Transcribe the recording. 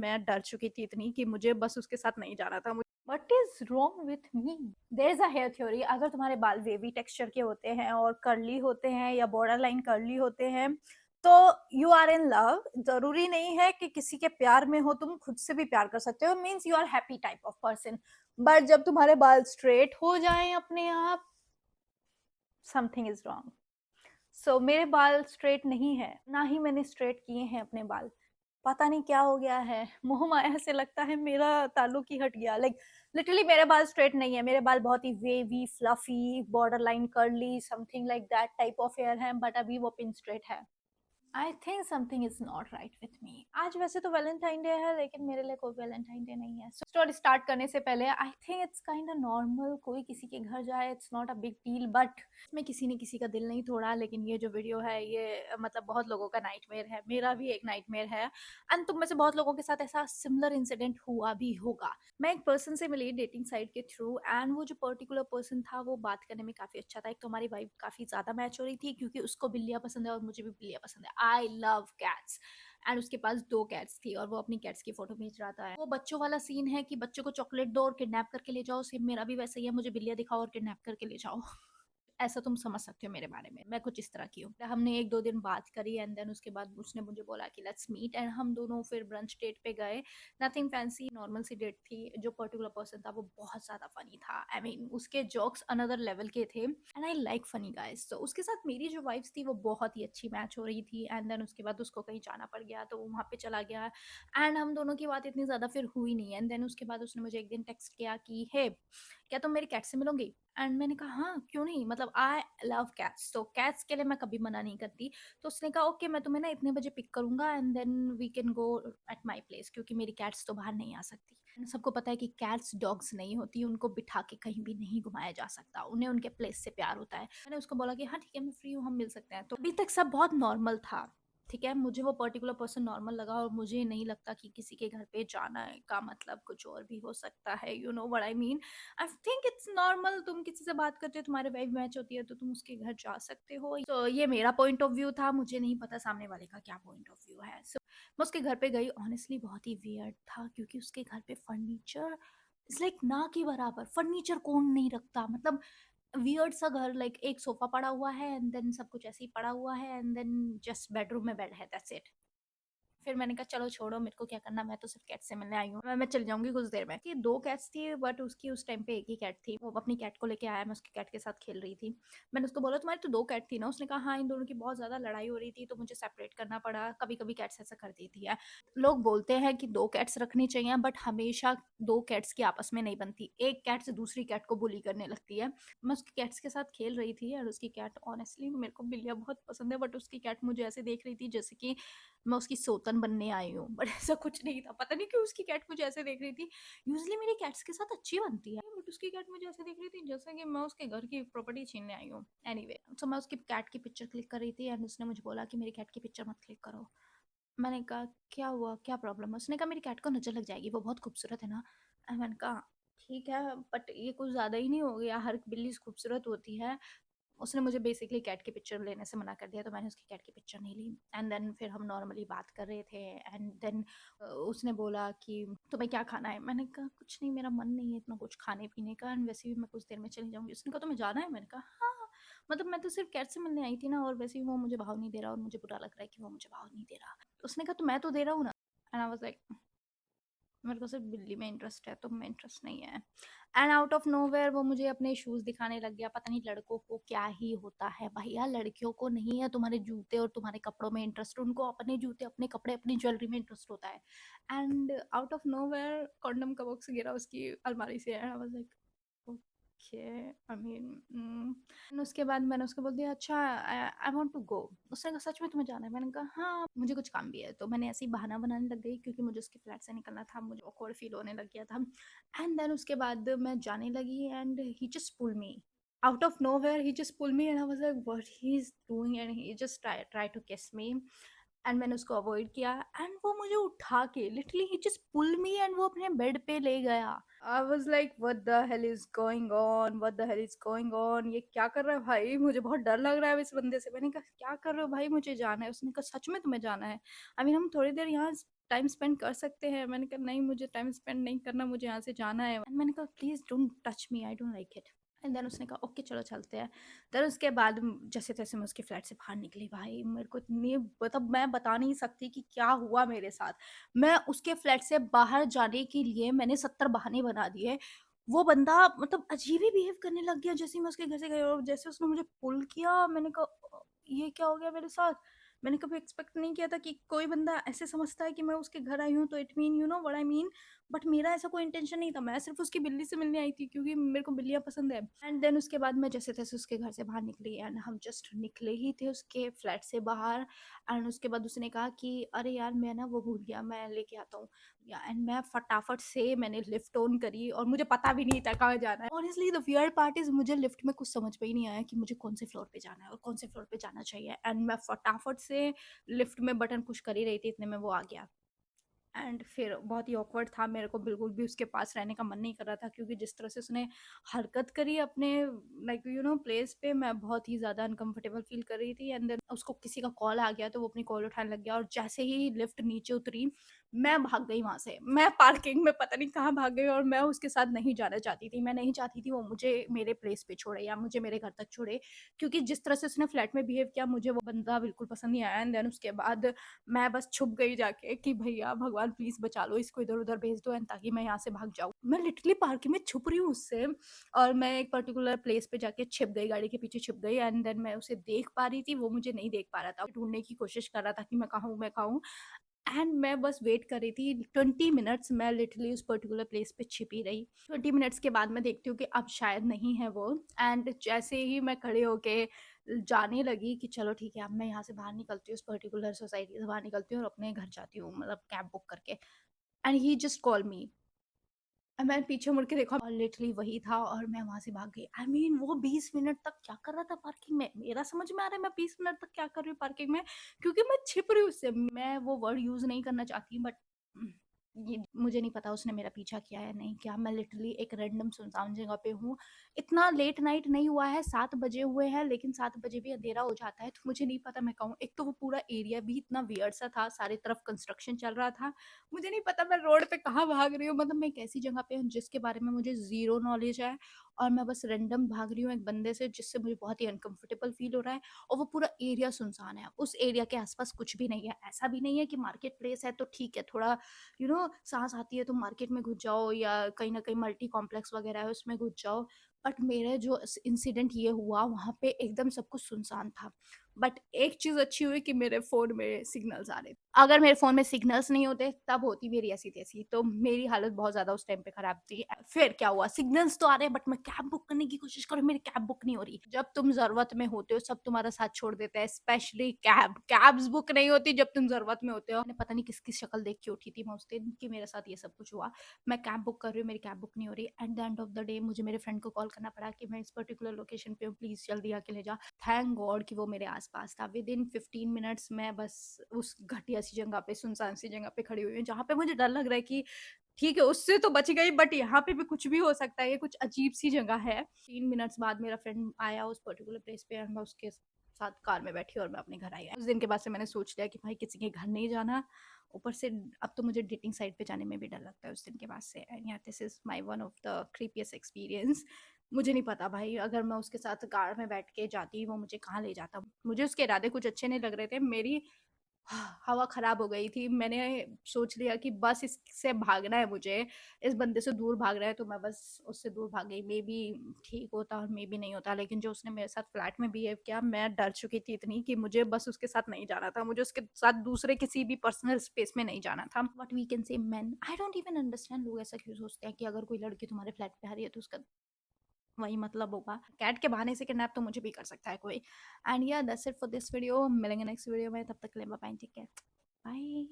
मैं डर चुकी थी इतनी कि मुझे बस उसके साथ नहीं जाना था। What is wrong with me? There is a hair theory, अगर तुम्हारे बाल वेवी टेक्सचर के होते हैं और कर्ली होते हैं या बॉर्डर लाइन कर्ली होते हैं तो यू आर इन लव। जरूरी नहीं है कि किसी के प्यार में हो, तुम खुद से भी प्यार कर सकते हो, means you are happy type of person. But जब तुम्हारे बाल स्ट्रेट हो जाएं अपने आप, समथिंग इज रॉन्ग। सो मेरे बाल स्ट्रेट नहीं है, ना ही मैंने स्ट्रेट किए हैं अपने बाल। पता नहीं क्या हो गया है, मोह माया से लगता है मेरा ताल्लुक ही हट गया। लाइक लिटरली मेरे बाल स्ट्रेट नहीं है, मेरे बाल बहुत ही wavy fluffy border line curly something like that type of hair है, बट अभी वो पिन स्ट्रेट है। I think something is not right with me. आज वैसे तो वैलेंटाइन डे है, लेकिन मेरे लिए कोई वैलेंटाइन डे नहीं है। स्टोरी स्टार्ट करने से पहले I think it's kind of normal, कोई किसी के घर जाए, it's not a big deal, but इसमें किसी ने किसी का दिल नहीं तोड़ा। लेकिन ये जो वीडियो है ये मतलब बहुत लोगों का नाइटमेयर है, मेरा भी एक नाइटमेयर है, एंड तुम में से बहुत लोगों के साथ ऐसा सिमिलर इंसिडेंट हुआ भी होगा। मैं एक पर्सन से मिली डेटिंग साइट के थ्रू, एंड वो जो पर्टिकुलर पर्सन था वो बात करने में काफी अच्छा था। एक तो हमारी वाइब काफी ज्यादा मैच हो रही थी, क्योंकि उसको बिल्लियां पसंद है और मुझे भी बिल्लियां पसंद है। आई लव कैट्स, एंड उसके पास 2 कैट्स थी और वो अपनी कैट्स की फोटो भेज रहा था। वो बच्चों वाला सीन है कि बच्चों को चॉकलेट दो और किडनैप करके ले जाओ, सेम मेरा भी वैसा ही है, मुझे बिल्लियां दिखाओ और किडनैप करके ले जाओ। ऐसा तुम समझ सकते हो मेरे बारे में, मैं कुछ इस तरह की हूँ। हमने 1-2 दिन बात करी, एंड देन उसके बाद उसने मुझे बोला कि लेट्स मीट, एंड हम दोनों फिर ब्रंच डेट पे गए। नथिंग फैंसी, नॉर्मल सी डेट थी। जो पर्टिकुलर पर्सन था वो बहुत ज्यादा फनी था। आई मीन उसके जोक्स अनदर लेवल के थे, and I like funny guys. तो उसके साथ मेरी जो वाइब्स थी वो बहुत ही अच्छी मैच हो रही थी। एंड देन उसके बाद उसको कहीं जाना पड़ गया तो वो वहाँ पे चला गया, एंड हम दोनों की बात इतनी ज्यादा फिर हुई नहीं। एंड देन उसके बाद उसने मुझे एक दिन टेक्स्ट किया कि हे, क्या तुम मेरी कैट से मिलोगी? एंड मैंने कहा हाँ क्यों नहीं, मतलब आई लव कैट्स, तो कैट्स के लिए मैं कभी मना नहीं करती। तो उसने कहा ओके, मैं तुम्हें ना इतने बजे पिक करूंगा and then we can go at my place, क्योंकि मेरी कैट्स तो बाहर नहीं आ सकती। And सबको पता है कि कैट्स डॉग्स नहीं होती, उनको बिठा के कहीं भी नहीं घुमाया जा सकता, उन्हें उनके प्लेस से प्यार होता है। मैंने उसको बोला कि हाँ ठीक है, मैं फ्री हूँ, हम मिल सकते हैं। तो अभी तक सब बहुत नॉर्मल था, ठीक है, मुझे वो पर्टिकुलर पर्सन नॉर्मल लगा, और मुझे नहीं लगता कि किसी के घर पे जाना का मतलब कुछ और भी हो सकता है। You know what I mean? I think it's normal, तुम किसी से बात करते हो, तुम्हारे वाइब मैच होती है तो तुम उसके घर जा सकते हो। तो ये मेरा पॉइंट ऑफ व्यू था, मुझे नहीं पता सामने वाले का क्या पॉइंट ऑफ व्यू है। सो मैं उसके घर पे गई, ऑनेस्टली बहुत ही वियर्ड था, क्योंकि उसके घर पे फर्नीचर इट्स लाइक ना के बराबर। फर्नीचर कौन नहीं रखता, मतलब वियर्ड सा घर। लाइक एक सोफा पड़ा हुआ है एंड देन सब कुछ ऐसे ही पड़ा हुआ है, एंड देन जस्ट बेडरूम में बेड है, दैट्स इट। फिर मैंने कहा चलो छोड़ो, मेरे को क्या करना, मैं तो सिर्फ कैट से मिलने आई हूँ, मैं चली जाऊंगी कुछ देर में। कि 2 कैट्स थी, बट उसकी उस टाइम पे एक ही कैट थी। वो अपनी कैट को लेके आया, मैं उसकी कैट के साथ खेल रही थी। मैंने उसको बोला तुम्हारी तो 2 कैट थी ना? उसने कहा हाँ, इन दोनों की बहुत ज्यादा लड़ाई हो रही थी तो मुझे सेपरेट करना पड़ा। कभी कभी कैट्स ऐसा कर देती है। लोग बोलते हैं कि 2 कैट्स रखनी चाहिए, बट हमेशा 2 कैट्स की आपस में नहीं बनती, एक कैट से दूसरी कैट को बुली करने लगती है। मैं उसकी कैट्स के साथ खेल रही थी, और उसकी कैट, ऑनेस्टली मेरे को बिल्लियाँ बहुत पसंद है, बट उसकी कैट मुझे ऐसे देख रही थी जैसे कि मैं उसकी सौतन बनने आई हूँ, बट ऐसा कुछ नहीं था। पता नहीं क्यों उसकी कैट मुझे ऐसे देख रही थी। यूजली मेरी कैट्स के साथ अच्छी बनती है, बट उसकी कैट मुझे ऐसे देख रही थी जैसे कि मैं उसके घर की प्रॉपर्टी छीनने आई हूँ। एनीवे, तो मैं उसकी कैट की पिक्चर क्लिक कर रही थी, एंड उसने मुझे बोला कि मेरी कैट की पिक्चर मत क्लिक करो। मैंने कहा क्या हुआ, क्या प्रॉब्लम है? उसने कहा मेरी कैट को नजर लग जाएगी, वो बहुत खूबसूरत है ना। मैंने कहा ठीक है, बट ये कुछ ज्यादा ही नहीं हो गया? हर बिल्ली खूबसूरत होती है। उसने मुझे बेसिकली कैट की पिक्चर लेने से मना कर दिया, तो मैंने उसकी कैट की पिक्चर नहीं ली। एंड देन फिर हम नॉर्मली बात कर रहे थे, एंड देन उसने बोला कि तुम्हें क्या खाना है? मैंने कहा कुछ नहीं, मेरा मन नहीं है इतना कुछ खाने पीने का, एंड वैसे भी मैं कुछ देर में चली जाऊंगी। उसने कहा तुम्हें जाना है? मैंने कहा हाँ, मतलब मैं तो सिर्फ कैट से मिलने आई थी ना, और वैसे भी वो मुझे भाव नहीं दे रहा, और मुझे बुरा लग रहा है कि वो मुझे भाव नहीं दे रहा। उसने कहा तो मैं तो दे रहा हूँ ना। एंड आई वाज लाइक मेरे को सिर्फ बिल्ली में इंटरेस्ट है, तुम में इंटरेस्ट नहीं है। एंड आउट ऑफ नोवेयर वो मुझे अपने शूज दिखाने लग गया। पता नहीं लड़कों को क्या ही होता है भैया, लड़कियों को नहीं है तुम्हारे जूते और तुम्हारे कपड़ों में इंटरेस्ट, उनको अपने जूते, अपने कपड़े, अपनी ज्वेलरी में इंटरेस्ट होता है। And out of nowhere condom का बॉक्स गिरा उसकी अलमारी से, and I was like okay, I mean उसके बाद मैंने उसको बोल दिया अच्छा आई वांट टू गो। उसने कहा सच में तुम्हें जाना है? मैंने कहा हाँ, मुझे कुछ काम भी है। तो मैंने ऐसे ही बहाना बनाने लग गई, क्योंकि मुझे उसके फ्लैट से निकलना था, मुझे ऑकवर्ड फील होने लग गया था। एंड देन उसके बाद मैं जाने लगी, and he just pull me out of nowhere, he just pulled me, and I was like what he's doing, and he just try to kiss me, and मैंने उसको अवॉइड किया, एंड वो मुझे उठा के लिटरली ही जस्ट पुल मी, एंड वो अपने बेड पे ले गया। I was like what the hell is going on, what the hell is going on, ये क्या कर रहा है भाई? मुझे बहुत डर लग रहा है इस बंदे से। मैंने कहा क्या कर रहे हो भाई, मुझे जाना है। उसने कहा सच में तुम्हें जाना है? आई मीन हम थोड़ी देर यहाँ टाइम स्पेंड कर सकते हैं। मैंने कहा नहीं, मुझे टाइम स्पेंड नहीं करना, मुझे यहाँ से जाना है। एंड मैंने कहा please don't touch me, I don't like it. And then उसने कहा ओके चलो चलते हैं। देन उसके बाद जैसे तैसे मैं उसके फ्लैट से बाहर निकली। भाई मेरे को इतनी, मतलब मैं बता नहीं सकती कि क्या हुआ मेरे साथ। मैं उसके फ्लैट से बाहर जाने के लिए मैंने 70 बहाने बना दिए। वो बंदा मतलब अजीब ही बिहेव करने लग गया जैसे ही मैं उसके घर से गई, और जैसे उसने मुझे पुल किया, मैंने कहा ये क्या हो गया मेरे साथ? मैंने कभी एक्सपेक्ट नहीं किया था कि कोई बंदा ऐसे समझता है कि मैं उसके घर आई हूँ तो it mean you know what I mean. But मेरा ऐसा कोई इंटेंशन नहीं था, मैं सिर्फ उसकी बिल्ली से मिलने आई थी क्योंकि मेरे को बिल्लियाँ पसंद है। एंड देन उसके बाद मैं जैसे तैसे उसके घर से बाहर निकली, एंड हम जस्ट निकले ही थे उसके फ्लैट से बाहर। एंड उसके बाद उसने कहा कि अरे यार मैं ना वो भूल गया, मैं लेके आता हूँ। या एंड मैं फटाफट से मैंने लिफ्ट ऑन करी, और मुझे पता भी नहीं था कहाँ जाना है। Honestly the weird part is मुझे लिफ्ट में कुछ समझ में ही नहीं आया कि मुझे कौन से फ्लोर पे जाना है और कौन से फ्लोर पे जाना चाहिए। एंड मैं फटाफट से लिफ्ट में बटन पुश कर ही रही थी, इतने में वो आ गया। एंड फिर बहुत ही ऑकवर्ड था, मेरे को बिल्कुल भी उसके पास रहने का मन नहीं कर रहा था, क्योंकि जिस तरह से उसने हरकत करी अपने लाइक यू नो प्लेस पे, मैं बहुत ही ज़्यादा अनकंफर्टेबल फील कर रही थी। एंड देन उसको किसी का कॉल आ गया तो वो अपनी कॉल उठाने लग गया, और जैसे ही लिफ्ट नीचे उतरी मैं भाग गई वहां से। मैं पार्किंग में पता नहीं कहाँ भाग गई, और मैं उसके साथ नहीं जाना चाहती थी। मैं नहीं चाहती थी वो मुझे मेरे प्लेस पे छोड़े या मुझे मेरे घर तक छोड़े, क्योंकि जिस तरह से उसने फ्लैट में बिहेव किया मुझे वो बंदा बिल्कुल पसंद नहीं आया। एंड देन उसके बाद मैं बस छुप गई जाके कि भैया भगवान प्लीज बचा लो, इसको इधर उधर भेज दो एंड ताकि मैं यहाँ से भाग जाऊँ। मैं लिटरली पार्किंग में छुप रही हूँ उससे, और मैं एक पर्टिकुलर प्लेस पे जाके छिप गई, गाड़ी के पीछे छिप गई। एंड देन मैं उसे देख पा रही थी, वो मुझे नहीं देख पा रहा था, ढूंढने की कोशिश कर रहा था कि मैं कहाँ हूँ, मैं कहाँ हूँ। एंड मैं बस वेट कर रही थी 20 मिनट्स, मैं लिटरली उस पर्टिकुलर प्लेस पे छिपी रही। 20 मिनट्स के बाद मैं देखती हूँ कि अब शायद नहीं है वो। एंड जैसे ही मैं खड़े होके जाने लगी कि चलो ठीक है अब मैं यहाँ से बाहर निकलती हूँ, उस पर्टिकुलर सोसाइटी से बाहर निकलती हूँ और अपने घर जाती हूँ, मतलब कैब बुक करके। एंड ही जस्ट कॉल मी। मैंने पीछे मुड़ के देखा और लिटरली वही था, और मैं वहां से भाग गई। आई मीन वो 20 मिनट तक क्या कर रहा था पार्किंग में, मेरा समझ में आ रहा है मैं 20 मिनट तक क्या कर रही हूँ पार्किंग में, क्योंकि मैं छिप रही हूँ उससे। मैं वो वर्ड यूज नहीं करना चाहती, बट ये मुझे नहीं पता उसने मेरा पीछा किया या नहीं किया। मैं लिटरली एक रैंडम सुनसान जगह पे हूँ। इतना लेट नाइट नहीं हुआ है, 7 बजे हुए हैं, लेकिन 7 बजे भी अंधेरा हो जाता है, तो मुझे नहीं पता मैं कहूँ। एक तो वो पूरा एरिया भी इतना वियर्ड सा था, सारी तरफ कंस्ट्रक्शन चल रहा था। मुझे नहीं पता मैं रोड पे कहाँ भाग रही हूँ, मतलब मैं एक ऐसी जगह पे हूँ जिसके बारे में मुझे ज़ीरो नॉलेज है, और मैं बस रैंडम भाग रही हूँ एक बंदे से जिससे मुझे बहुत ही अनकंफर्टेबल फील हो रहा है। और वो पूरा एरिया सुनसान है, उस एरिया के आसपास कुछ भी नहीं है। ऐसा भी नहीं है कि मार्केट प्लेस है तो ठीक है, थोड़ा सांस आती है तो मार्केट में घुस जाओ, या कहीं ना कहीं मल्टी कॉम्प्लेक्स वगैरह है उसमें घुस जाओ। बट मेरा जो इंसिडेंट ये हुआ वहाँ पे एकदम सब कुछ सुनसान था। बट एक चीज अच्छी हुई कि मेरे फोन में सिग्नल्स आ रहे थे। अगर मेरे फोन में सिग्नल्स नहीं होते तब होती मेरी ऐसी तैसी, तो मेरी हालत बहुत ज्यादा उस टाइम पे खराब थी। फिर क्या हुआ, सिग्नल्स तो आ रहे हैं बट मैं कैब बुक करने की कोशिश करूँ, मेरी कैब बुक नहीं हो रही। जब तुम जरूरत में होते हो सब तुम्हारा साथ छोड़ देते हैं, स्पेशली कैब्स बुक नहीं होती जब तुम जरूरत में होते हो। मैंने पता नहीं किसकी शक्ल देख के उठी थी मैं उस दिन कि मेरे साथ ये सब कुछ हुआ। मैं कैब बुक कर रही हूँ, मेरी कैब बुक नहीं हो रही। At the end of the day मुझे मेरे फ्रेंड को कॉल करना पड़ा कि मैं इस पर्टिकुलर लोकेशन पे हूँ, प्लीज जल्दी आके ले जा। थैंक गॉड कि वो मेरे आसपास था। विद इन 15 मिनट्स मैं बस उस घटिया सी जगह पे, सुनसान सी जगह पे खड़ी हुई हूँ, जहाँ पे मुझे डर लग रहा है कि ठीक है उससे तो बच गई, बट यहाँ पे भी कुछ भी हो सकता है, ये कुछ अजीब सी जगह है। 3 मिनट्स बाद मेरा फ्रेंड आया उस पर्टिकुलर प्लेस पे, और मैं उसके साथ कार में बैठी और मैं अपने घर आई। उस दिन के बाद से मैंने सोच लिया कि भाई किसी के घर नहीं जाना। ऊपर से अब तो मुझे डेटिंग साइट पे जाने में भी डर लगता है उस दिन के बाद से। एंड या this is my one of the creepiest experience. मुझे नहीं पता भाई, अगर मैं उसके साथ कार में बैठ के जाती वो मुझे कहाँ ले जाता। मुझे उसके इरादे कुछ अच्छे नहीं लग रहे थे। मेरी हवा खराब हो गई थी। मैंने सोच लिया कि बस इससे भागना है मुझे, इस बंदे से दूर भागना है, तो मैं बस उससे दूर भाग गई। मे बी ठीक होता और मे बी नहीं होता, लेकिन जो उसने मेरे साथ फ्लैट में बिहेव किया, मैं डर चुकी थी इतनी कि मुझे बस उसके साथ नहीं जाना था, मुझे उसके साथ दूसरे किसी भी पर्सनल स्पेस में नहीं जाना था। But we can say man, I don't even understand लोग ऐसा क्यों सोचते हैं कि अगर कोई लड़की तुम्हारे फ्लैट पे आ रही है तो उसका वही मतलब होगा। कैट के बहाने से किडनैप तो मुझे भी कर सकता है कोई। एंड या that's it for this video. मिलेंगे नेक्स्ट वीडियो में, तब तक के लिए bye bye, take care, bye.